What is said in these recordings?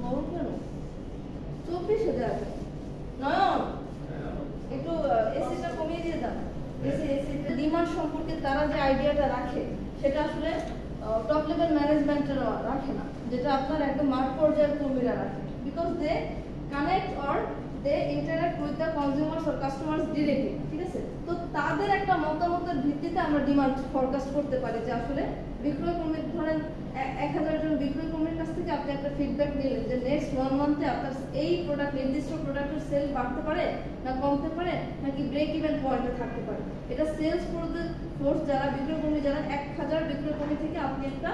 গরম কেন? 24,000। নয়ন একটু এসিটা কমিয়ে দিয়ে দাও। এসি ডিমান্ড সম্পর্কে তারা যে আইডিয়াটা রাখে সেটা আসলে টপ লেভেল ম্যানেজমেন্টের রাখে না, যেটা আপনার একদম মাঠ পর্যায়ের কর্মীরা রাখে, because they connect or they interact with the consumers or customers directly. ঠিক আছে, তো তাদের একটা মতামতের ভিত্তিতে আমরা ডিমান্ড ফরকাস্ট করতে পারি যে আসলে বিক্রয় কর্মী, ধরেন 1000 জন বিক্রয় কর্মীর কাছ থেকে আপনি একটা ফিডব্যাক নিলেন যে নেক্সট 1 মান্থে আপনার এই প্রোডাক্ট, নির্দিষ্ট প্রোডাক্টের সেল বাড়তে পারে না কমতে পারে নাকি ব্রেক ইভেন পয়েন্টে থাকতে পারে। এটা সেলস ফোর্স যারা বিক্রয় কর্মী, যারা 1000 বিক্রয় কর্মী থেকে আপনি একটা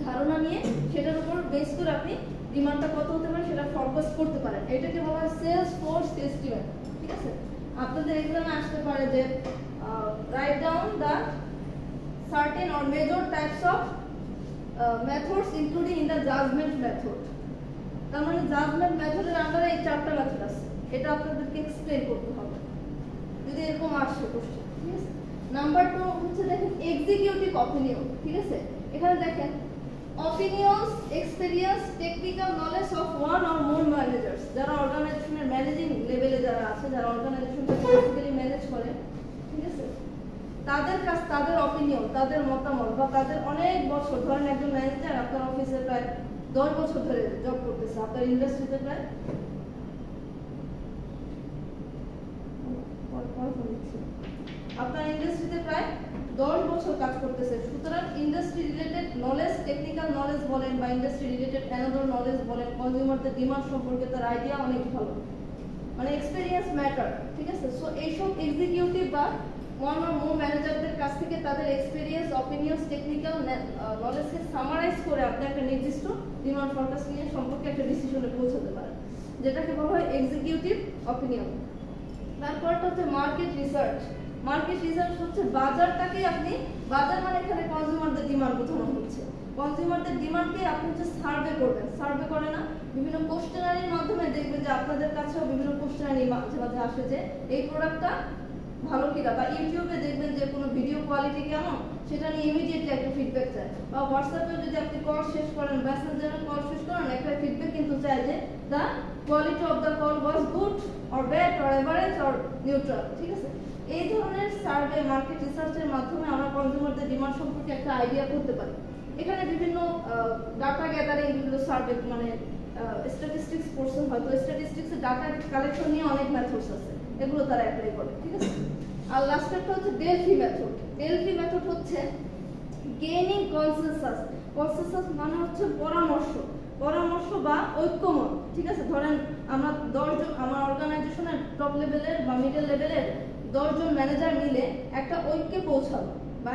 ধারণা নিয়ে সেটার উপর বেস করে আপনি ডিমান্ডটা কত হতে পারে সেটা ফরকাস্ট করতে পারেন। এটাকে বলা হয় সেলস ফোর্স এস্টিমেট। ঠিক আছে, আপনাদের এক্সামে আসতে পারে যে write down the certain or major types of methods including in the judgment method। তার মানে জাজমেন্ট মেথডের আন্ডারে এই 4টা মেথড আছে, এটা আপনাদেরকে এক্সপ্লেইন করতে হবে যদি এরকম আসে কোশ্চেন। ঠিক আছে, নাম্বার 2 হচ্ছে দেখেন এক্সিকিউটিভ অপিনিয়ন। ঠিক আছে, এখানে দেখেন অপিনিয়নস, experience, technical knowledge of one or more managers, যারা অর্গানাইজেশনের ম্যানেজিং লেভেলে যারা আছে, যারা অর্গানাইজেশনটা বেসিক্যালি ম্যানেজ করে। ঠিক আছে, তাদের কাছ, তাদের অপিনিয়ন, তাদের মতামত বা তাদের অনেক বছর, ধরেন একজন ম্যানেজার আপনার অফিসে প্রায় 10 বছর ধরে জব করতেছে, আপনার ইন্ডাস্ট্রিতে প্রায় আপনার ইন্ডাস্ট্রিতে প্রায় 10 বছর কাজ করতেছে। সুতরাং industry related knowledge, technical knowledge বলেন বা ইন্ডাস্ট্রি রিলেটেড অ্যানাদার নলেজ বলেন, কনজিউমারদের ডিমান্ড সম্পর্কে তার আইডিয়া অনেক ভালো, মানে এক্সপেরিয়েন্স ম্যাটার। ঠিক আছে, সো এইসব এক্সিকিউটিভ বা ওয়ান অর মোর ম্যানেজারদের কাছ থেকে তাদের এক্সপেরিয়েন্স, অপিনিয়ন্স, টেকনিক্যাল নলেজকে সামারাইজ করে আপনি একটা নির্দিষ্ট ডিমান্ড ফরকাস্টিং এর সম্পর্কে একটা ডিসিশনে পৌঁছাতে পারেন, যেটাকে বলা হয় এক্সিকিউটিভ অপিনিয়ন। তারপরটা হচ্ছে মার্কেট রিসার্চ। মার্কেট রিসার্চ হচ্ছে বাজারটাকে আপনি, বাজার মানে এখানে কনজিউমারদের ডিমান্ড বোঝানো হচ্ছে, কনজিউমারদের ডিমান্ডকে আপনি হচ্ছে সার্ভে করবেন। সার্ভে করে না, বিভিন্ন কোশ্চেনারির মাধ্যমে দেখবেন যে আপনাদের কাছেও বিভিন্ন কোশ্চেনারি মাঝে মাঝে আসে যে এই প্রোডাক্টটা ভালো কিনা, বা ইউটিউবে দেখবেন যে কোনো ভিডিও কোয়ালিটি কেমন সেটা নিয়ে ইমিডিয়েটলি একটা ফিডব্যাক চায়, বা হোয়াটসঅ্যাপে যদি আপনি কল শেষ করেন, মেসেঞ্জারে কল শেষ করেন, একটা ফিডব্যাক কিন্তু চায় যে the quality of the call was good or bad or average or neutral. ঠিক আছে, এই ধরনের সার্ভে, মার্কেট রিসার্চের মাধ্যমে আমরা কনজিউমারদের ডিমান্ড সম্পর্কে একটা আইডিয়া করতে পারি। এখানে বিভিন্ন ডাটা গ্যাদারিং, বিভিন্ন সার্ভে, মানে স্ট্যাটিস্টিক্স পড়ছেন হয়তো, স্ট্যাটিস্টিক্সের ডাটা কালেকশন নিয়ে অনেক মেথডস আছে, এগুলো তারা অ্যাপ্লাই করে। ঠিক আছে, আর লাস্ট একটা হচ্ছে ডেলফি মেথড। ডেলফি মেথড হচ্ছে গেইনিং কনসেনসাস। কনসেনসাস মানে হচ্ছে পরামর্শ, পরামর্শ বা ঐক্যমত। ঠিক আছে, ধরেন আমরা 10 জন, আমার অর্গানাইজেশনের টপ লেভেলের বা মিডল লেভেলের 10 জন ম্যানেজার মিলে একটা ঐক্যে পৌঁছালো, বা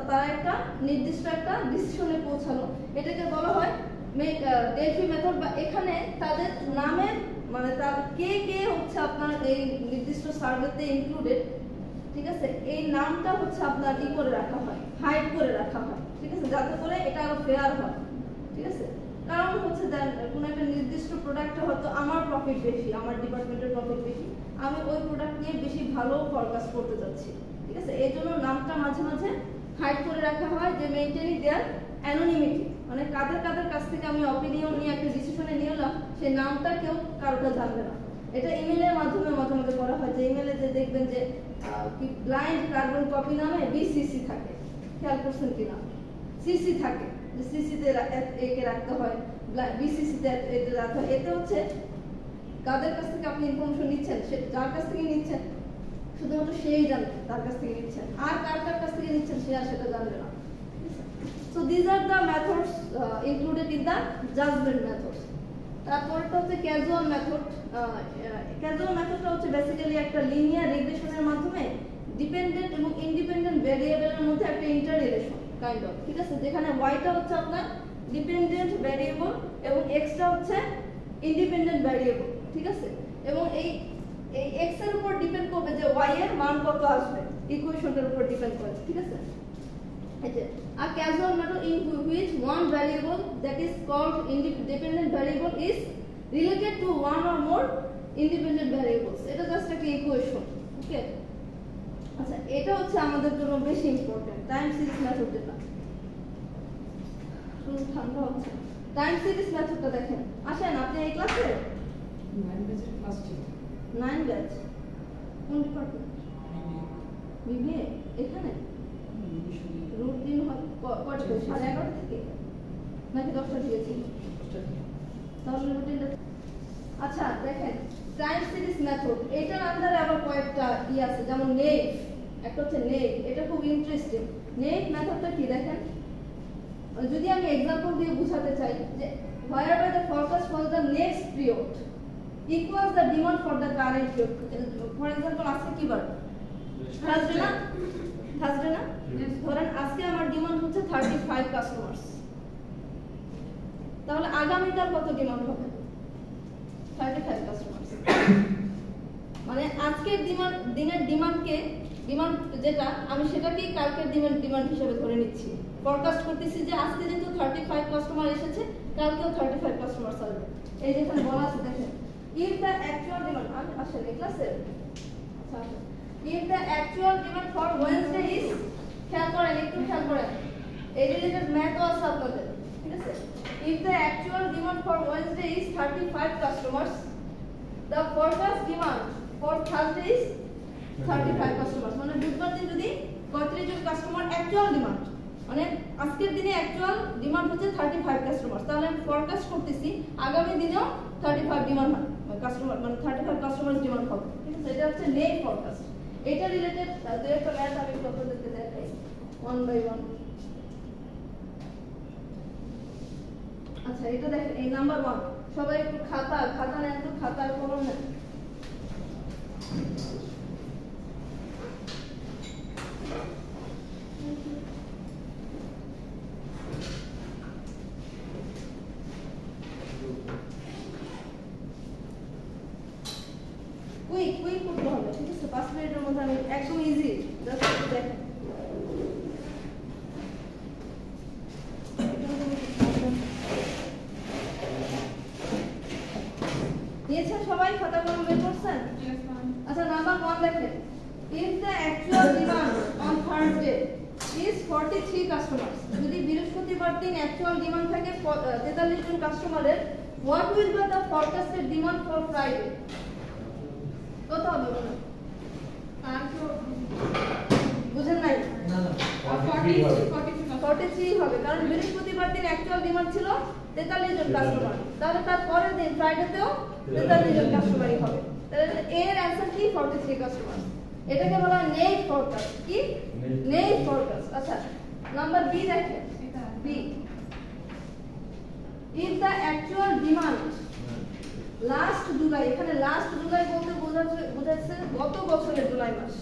তারা একটা নির্দিষ্ট একটা ডিসিশনে পৌঁছালো, এটাকে বলা হয় ডেলফি মেথড। বা এখানে তাদের নামের, মানে তার কে কে হচ্ছে আপনার এই নির্দিষ্ট সার্ভেতে ইনক্লুডেড, ঠিক আছে, এই নামটা হচ্ছে আপনার ই করে রাখা হয়, হাইড করে রাখা হয়। ঠিক আছে, যাতে করে এটা আরো ফেয়ার হয়। ঠিক আছে, কারণ হচ্ছে কোনো একটা নির্দিষ্ট প্রোডাক্টে হয়তো আমার প্রফিট বেশি, আমার ডিপার্টমেন্টের প্রফিট বেশি, আমি ওই প্রোডাক্ট নিয়ে বেশি ভালো ফরকাস্ট করতে যাচ্ছি। ঠিক আছে, এই জন্য নামটা মাঝে মাঝে হাইড করে রাখা হয়, যে মেইনটেইনিং দেয়ার অ্যানোনিমিটি, মানে কাদের কাদের কাছ থেকে আমি অপিনিয়ন নিয়ে একটা ডিসিশনে নিয়ে এলাম, সেই নামটা কেউ কারোটা জানবে না। এটা ইমেলের মাধ্যমে মাঝে মাঝে করা হয়, যে ইমেলে যে দেখবেন যে কি ব্লাইন্ড কার্বন কপি নামে বিসিসি থাকে, খেয়াল করছেন কিনা, সিসি থাকে, যে সিসিতে একে রাখতে হয়, বিসিসিতে এতে রাখতে হয়। এতে হচ্ছে কাদের কাছ থেকে আপনি ইনফরমেশন নিচ্ছেন, সে যার কাছ থেকে নিচ্ছেন শুধুমাত্র সেই জানবে তার কাছ থেকে নিচ্ছেন, আর কার কার কাছ থেকে নিচ্ছেন সে আর সেটা জানবে না। So these are the methods included in the judgment methods. তারপরটা হচ্ছে ক্যাজুয়াল মেথড। ক্যাজুয়াল মেথডটা হচ্ছে বেসিক্যালি একটা লিনিয়ার রিগ্রেশনের মাধ্যমে ডিপেন্ডেন্ট এবং ইন্ডিপেন্ডেন্ট ভ্যারিয়েবলের মধ্যে একটা ইন্টাররিলেশন কাইন্ড অফ। ঠিক আছে, যেখানে ওয়াইটা হচ্ছে আপনার ডিপেন্ডেন্ট ভ্যারিয়েবল এবং এক্সটা হচ্ছে ইন্ডিপেন্ডেন্ট ভ্যারিয়েবল। ঠিক আছে, এবং এই এক্স এর উপর ডিপেন্ড করবে যে ওয়াই এর মান কত আসবে, ইকুয়েশনটার উপর ডিপেন্ড করে। ঠিক আছে, a causal method in which one variable that is called independent variable is related to one or more independent variables. এটা জাস্ট একটা ইকুয়েশন। ওকে, আচ্ছা, এটা হচ্ছে আমাদের জন্য বেশি ইম্পর্টেন্ট টাইম সিরিজ মেথড। যেটা ঠান্ডা হচ্ছে টাইম সিরিজ মেথডটা দেখেন। আসেন আপনি এই ক্লাসে 9 ব্যাচের ফার্স্ট ইয়ার 9 ব্যাচ কোন ডিপার্টমেন্ট? বিবিএ। এখানে রুটিন হয় কত 11:30 থেকে নাকি 10টা থেকে ছিল? তাহলে রুটিনটা আচ্ছা দেখেন টাইম সিরিজ মেথড এটার আন্ডারে আবার কয়েকটা আছে, যেমন নেভ, একটা হচ্ছে নেভ, এটা খুব ইন্টারেস্টিং। নেভ মেথডটা কি দেখেন, যদি আমি एग्जांपल দিয়ে বোঝাতে চাই যে whereby the forecast for the next period equals the demand for the current period. For example আজকে কি বার? থার্সডে না? থার্সডে না? ধরেন আজকে আমার ডিমান্ড হচ্ছে 35 কাস্টমারস, তাহলে আগামীকাল কত ডিমান্ড হবে? 35 কাস্টমারস। মানে আজকের দিনের ডিমান্ড যেটা আমি সেটাকেই কালকের ডিমান্ড হিসেবে ধরে নিচ্ছি, ফরকাস্ট করতেছি যে আজকে যেহেতু 35 কাস্টমার এসেছে কালকেও 35 কাস্টমার আসবে। এই যেখানে বলা আছে দেখেন, if the actual demand আসলে ক্লাসে আচ্ছা if the actual demand for Wednesday is, খেয়াল করেন একটু খেয়াল করেন এই রিলেটেড ম্যাথও আছে আপনাদের, ঠিক আছে? if the actual demand for Wednesday is 35 customers, the forecast demand for Thursday is 35 customers. মানে বুধবার দিন যদি 35 জন কাস্টমার অ্যাকচুয়াল ডিমান্ড, মানে আজকের দিনে অ্যাকচুয়াল ডিমান্ড হচ্ছে 35 কাস্টমার, তাহলে আমি ফরকাস্ট করতেছি আগামী দিনেও 35 ডিমান্ড কাস্টমার, মানে 35 কাস্টমার ডিমান্ড হবে, ঠিক আছে? এটা হচ্ছে নেট ফরকাস্ট। এটা রিলেটেড দুই একটা ম্যাথ আমি আপনাদেরকে দেখাই ওয়ান বাই ওয়ান। আচ্ছা এটা দেখেন, এই নাম্বার 1 সবাই একটু খাতা নেন তো, খাতা আর কলম নেন। কুইক করতে হবে, ঠিক আছে? 5 মিনিটের মধ্যে আমি একদম ইজি জাস্ট দেখেন। নিয়েছেন সবাই, খাতা কলম বের করছেন? আচ্ছা নাম্বার 1 দেখেন, if the actual demand on Thursday is 43 customers, যদি বৃহস্পতিবার দিন অ্যাকচুয়াল ডিমান্ড থাকে 43 জন কাস্টমারের, what will be the forecasted demand for Friday? কত হবে বলুন? বুঝেন নাই? না 43 হবে, কারণ বৃহস্পতিবার দিন অ্যাকচুয়াল ডিমান্ড ছিল 43 জন কাস্টমার, তাহলে তার পরের দিন ফ্রাইডেতেও 43 জন কাস্টমারই হবে। তাহলে এর অ্যানসার কি? 43 কাস্টমার। এটাকে বলা হয় নেট ফরকাস্ট। কি? Net forecast. আচ্ছা নাম্বার বি দেখেন, B if the actual demand last July, এখানে লাস্ট জুলাই বলতে বোঝাচ্ছে গত বছরের জুলাই মাস,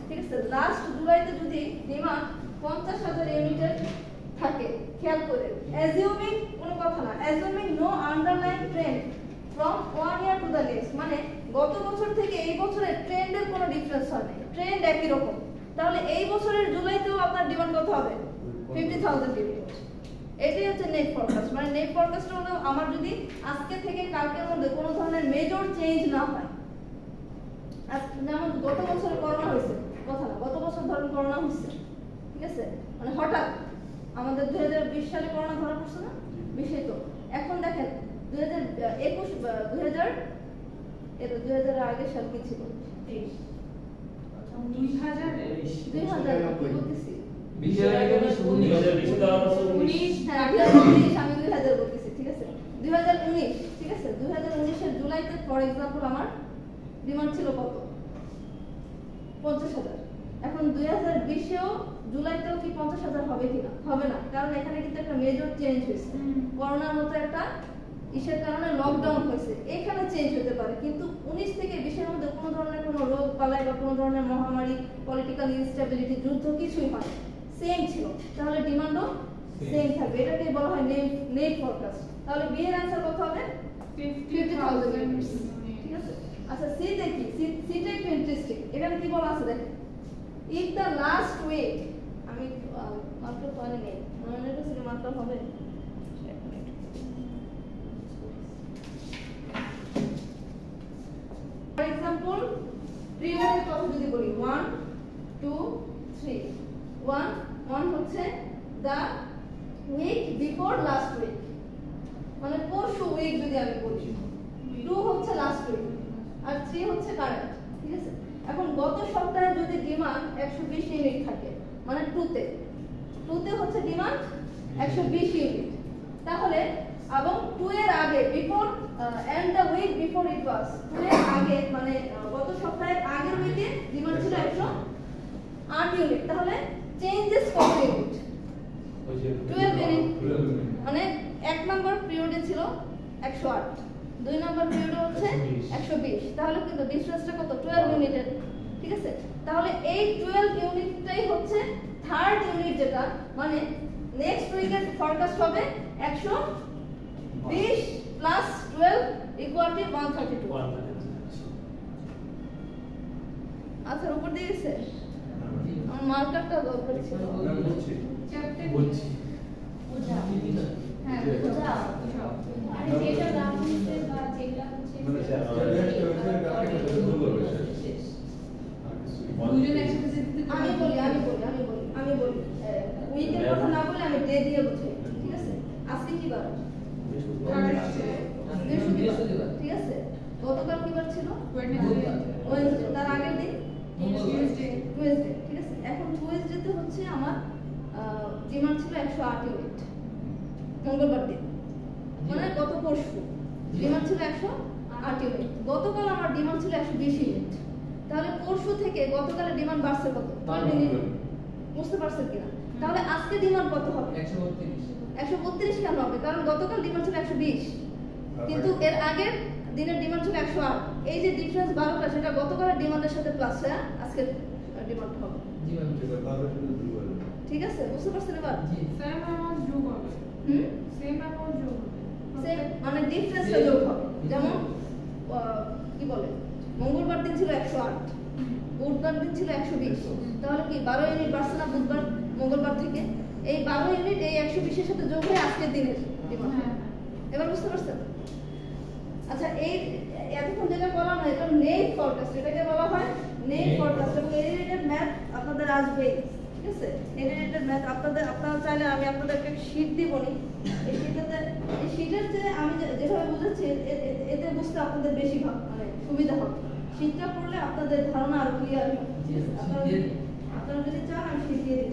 ঠিক আছে? লাস্ট জুলাইতে যদি ডিমান্ড 50,000 ইউনিটের থাকে, খেয়াল করে অ্যাজিউমিং কোনো কথা না, assuming no underline trend from one year to the next, মানে গত বছর থেকে এই বছরের ট্রেন্ডের কোনো ডিফারেন্স হয় না, ট্রেন্ড একই রকম, তাহলে এই বছরের জুলাইতেও আপনার ডিমান্ড কত হবে? 50,000 ইউনিট। এটাই হচ্ছে নেট ফরকাস্ট। মানে নেট ফরকাস্ট হলো আমার যদি আজকে থেকে কালকের মধ্যে কোনো ধরনের মেজর চেঞ্জ না হয়, যেমন গত বছর করোনা হয়েছে, কথা না, গত বছর ধরুন করোনা হয়েছে, ঠিক আছে? মানে হঠাৎ আমাদের 2020 সালে করোনা ধরা পড়ছে না, বিষয় তো এখন দেখেন 2021 2000 এর আগের সাল কি ছিল? 2000 বলতেছি, 2019 আমি 2000 বলতেছি, ঠিক আছে? 2019, ঠিক আছে? 2019 এর জুলাইতে ফর एग्जांपल আমার ডিমান্ড ছিল কত? 50,000। এখন 2020 এও জুলাইতেও কি 50,000 হবে কিনা? হবে না, কারণ এখানে কিন্তু একটা মেজর চেঞ্জ হয়েছে, করোনার মতো একটা ইসের কারণে লকডাউন হয়েছে, এখানে চেঞ্জ হতে পারে, কিন্তু 19 থেকে 20 এর মধ্যে কোনো ধরনের কোনো রোগ বালাই বা কোনো ধরনের মহামারী, পলিটিক্যাল ইনস্টেবিলিটি, যুদ্ধ কিছুই হয়, সেম ছিল, তাহলে ডিমান্ডও সেম থাকবে। এটাকে বলা হয় নেট ফরকাস্ট। তাহলে বি এর आंसर কত হবে? 50,000 ইউনিটস, ঠিক আছে? আচ্ছা সি দেখি, সিটা একটু ইন্টারেস্টিং। এখানে কি বলা আছে দেখেন, ইফ দ্য লাস্ট উইক, আমি মাত্র পারি নেই, মনে হচ্ছে মাত্র হবে। ফর एग्जांपल পিরিয়ডের কথা যদি বলি 1 2 3, 1 হচ্ছে the week before last week, মানে পরশু উইক যদি আমি বলি, 2 হচ্ছে লাস্ট উইক আর 3 হচ্ছে কারেন্ট, ঠিক আছে? এখন গত সপ্তাহে যদি ডিমান্ড 120 ইউনিট থাকে, মানে 2 তে হচ্ছে ডিমান্ড 120 ইউনিট, তাহলে এবং 2 এর আগে before and the week before it was, 2 এর আগে মানে গত সপ্তাহের আগের উইকে ডিমান্ড ছিল 108 ইউনিট, তাহলে চেঞ্জেস কত ইউনিট? 12 ইউনিট। মানে 1 নম্বর পিরিয়ডে ছিল 108, 2 নম্বর পিরিয়ডে হচ্ছে 120, তাহলে কিন্তু ডিফারেন্সটা কত? 12 ইউনিটের, ঠিক আছে? তাহলে এই 12 ইউনিটটাই হচ্ছে থার্ড ইউনিট, যেটা মানে নেক্সট উইকের ফরকাস্ট হবে 120 প্লাস 12 ইকুয়াল টু 132। আচ্ছা, উপর দিয়ে গেছে? আমার মার্কারটা দরকার ছিল। বলছি হ্যাঁ, বুঝাও। আরে যেটা দাম হচ্ছে বা যেটা হচ্ছে মানে দুজন একসাথে যেতে আমি বলি উইকের কথা না বলে আমি ডে দিয়ে বুঝাই, ঠিক আছে? আজকে কি বার? বৃহস্পতিবার, ঠিক আছে? গতকাল কি বার ছিল? ওয়েডনেসডে। তার আগের দিন টুয়েসডে, ঠিক আছে? এখন টুয়েসডেতে হচ্ছে আমার ডিমান্ড ছিল 108 ইউনিট, মঙ্গলবার দিন, মানে গত পরশু ডিমান্ড ছিল 108 ইউনিট, গতকাল আমার ডিমান্ড ছিল 120 ইউনিট, তাহলে পরশু থেকে গতকালের ডিমান্ড বাড়ছে কত? 12 ইউনিট। বুঝতে পারছেন কিনা? তাহলে আজকে ডিমান্ড কত হবে? 132 কেন হবে? কারণ গতকাল ডিমান্ড ছিল 120, কিন্তু এর আগের দিনের ডিমান্ড ছিল 108। এই যে ডিফারেন্স 12টা, সেটা গতকালের ডিমান্ডের সাথে প্লাস হয়ে আজকের ডিমান্ড হবে, ঠিক আছে? বুঝতে পারছেন এবার? সেম অ্যামাউন্ট যোগ হবে। সেম অ্যামাউন্ট যোগ হবে। সেম মানে ডিফারেন্সটা যোগ হবে। যেমন কি বলে, মঙ্গলবার দিন ছিল 108, বুধবার দিন ছিল 120, তাহলে কি 12 ইউনিট বাড়ছে না বুধবার মঙ্গলবার থেকে? এই 12 ইউনিট এই 120 এর সাথে যোগ হয়ে আজকের দিনের ডিমান্ড। এবার বুঝতে পারছেন? আচ্ছা, এই এতক্ষণ যেটা বলা হয় এটা নেট ফরকাস্ট, এটাকে বলা হয় নেট ফরকাস্ট, এবং এই রিলেটেড ম্যাথ আপনাদের আসবে, ঠিক আছে? এই রিলেটেড ম্যাথ আপনারা চাইলে আমি আপনাদেরকে একটা শীট দিব নি, এই শীটের যে আমি যেভাবে বুঝাচ্ছি এতে বুঝতে আপনাদের বেশি মানে সুবিধা হবে। শীটটা পড়লে আপনাদের ধারণা আরো ক্লিয়ার হবে, ঠিক আছে? আপনারা যদি চান আমি শীট দিয়ে দিই।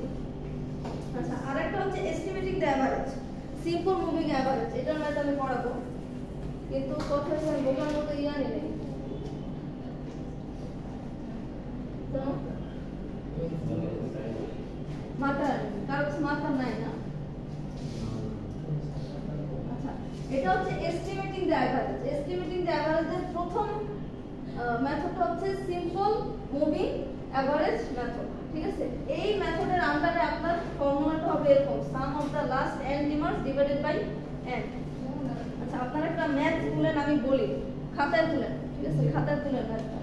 আচ্ছা, আরেকটা হচ্ছে estimating the average, simple moving average, এটার ম্যাথ আমি পড়াবো, কিন্তু কথা হচ্ছে আমি বোকার মতো নেই, তো মাথা কারো মাথা নাই না। আচ্ছা, এটা হচ্ছে estimating the average. Estimating the অ্যাভারেজের প্রথম মেথডটা হচ্ছে সিম্পল মুভিং অ্যাভারেজ মেথড, ঠিক আছে? এই মেথডের আন্ডারে আপনার ফর্মুলাটা হবে এরকম, sum of the last n demands divided by n। আচ্ছা, আপনারা একটা ম্যাথ তুলেন, আমি বলি খাতায় তুলেন, ঠিক আছে? খাতায় তুলেন ম্যাথটা।